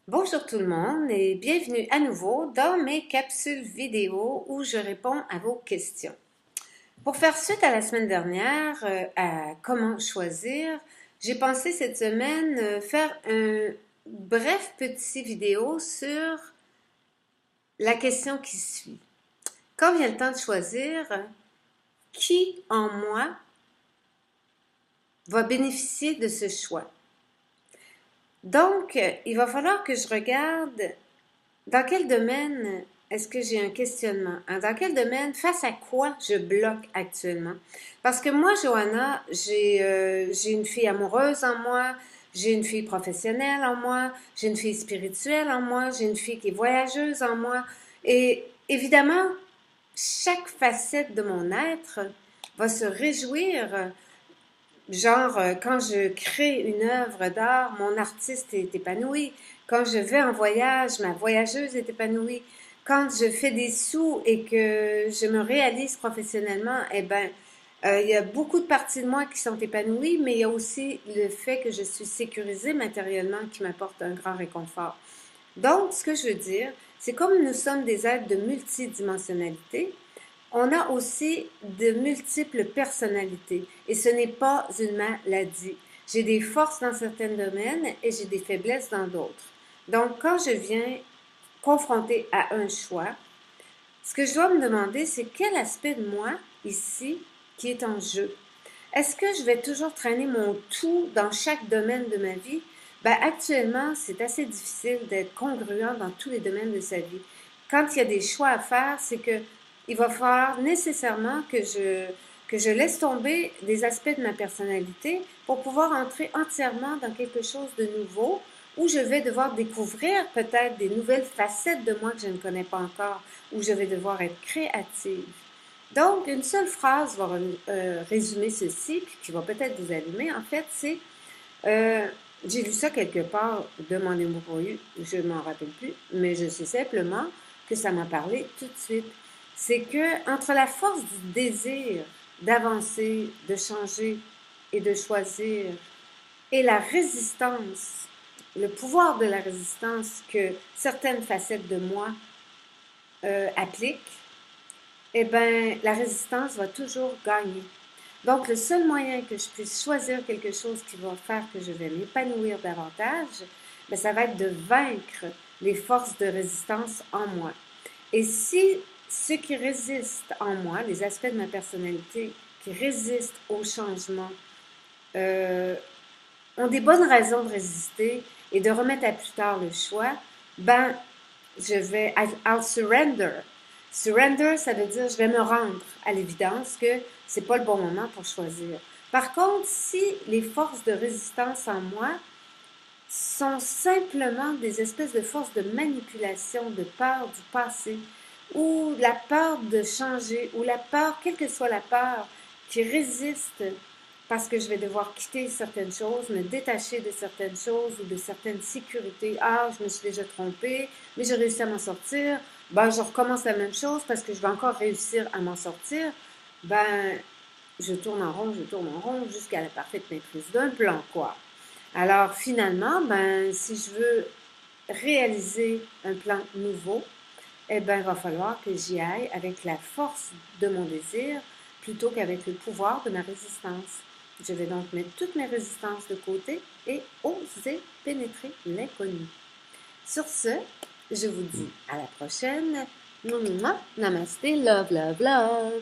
Bonjour tout le monde et bienvenue à nouveau dans mes capsules vidéo où je réponds à vos questions. Pour faire suite à la semaine dernière, à comment choisir, j'ai pensé cette semaine faire un bref petit vidéo sur la question qui suit. Quand vient le temps de choisir, qui en moi va bénéficier de ce choix? Donc, il va falloir que je regarde dans quel domaine est-ce que j'ai un questionnement? Dans quel domaine, face à quoi je bloque actuellement? Parce que moi, Johanna, j'ai une fille amoureuse en moi, j'ai une fille professionnelle en moi, j'ai une fille spirituelle en moi, j'ai une fille qui est voyageuse en moi. Et évidemment, chaque facette de mon être va se réjouir. Genre, quand je crée une œuvre d'art, mon artiste est épanoui. Quand je vais en voyage, ma voyageuse est épanouie. Quand je fais des sous et que je me réalise professionnellement, eh ben, il y a beaucoup de parties de moi qui sont épanouies, mais il y a aussi le fait que je suis sécurisée matériellement qui m'apporte un grand réconfort. Donc, ce que je veux dire, c'est comme nous sommes des êtres de multidimensionnalité, on a aussi de multiples personnalités et ce n'est pas une maladie. J'ai des forces dans certains domaines et j'ai des faiblesses dans d'autres. Donc, quand je viens confronter à un choix, ce que je dois me demander, c'est quel aspect de moi ici qui est en jeu. Est-ce que je vais toujours traîner mon tout dans chaque domaine de ma vie? Ben, actuellement, c'est assez difficile d'être congruent dans tous les domaines de sa vie. Quand il y a des choix à faire, c'est que il va falloir nécessairement que je laisse tomber des aspects de ma personnalité pour pouvoir entrer entièrement dans quelque chose de nouveau où je vais devoir découvrir peut-être des nouvelles facettes de moi que je ne connais pas encore, où je vais devoir être créative. Donc, une seule phrase va résumer ceci, puis qui va peut-être vous allumer, en fait, c'est, euh, j'ai lu ça quelque part, demandez-moi pour eu, je ne m'en rappelle plus, mais je sais simplement que ça m'a parlé tout de suite. C'est que entre la force du désir d'avancer, de changer et de choisir, et la résistance, le pouvoir de la résistance que certaines facettes de moi appliquent, eh bien, la résistance va toujours gagner. Donc, le seul moyen que je puisse choisir quelque chose qui va faire que je vais m'épanouir davantage, bien, ça va être de vaincre les forces de résistance en moi. Et si ceux qui résistent en moi, les aspects de ma personnalité qui résistent au changement, euh, ont des bonnes raisons de résister et de remettre à plus tard le choix, ben, I'll surrender. Surrender, ça veut dire je vais me rendre à l'évidence que c'est pas le bon moment pour choisir. Par contre, si les forces de résistance en moi sont simplement des espèces de forces de manipulation, de peur du passé, ou la peur de changer, ou la peur, quelle que soit la peur, qui résiste parce que je vais devoir quitter certaines choses, me détacher de certaines choses ou de certaines sécurités. Ah, je me suis déjà trompée, mais j'ai réussi à m'en sortir. Ben, je recommence la même chose parce que je vais encore réussir à m'en sortir. Ben, je tourne en rond jusqu'à la parfaite maîtrise d'un plan, quoi. Alors, finalement, ben, si je veux réaliser un plan nouveau, eh bien, il va falloir que j'y aille avec la force de mon désir plutôt qu'avec le pouvoir de ma résistance. Je vais donc mettre toutes mes résistances de côté et oser pénétrer l'inconnu. Sur ce, je vous dis à la prochaine. Namaste, love, love, love.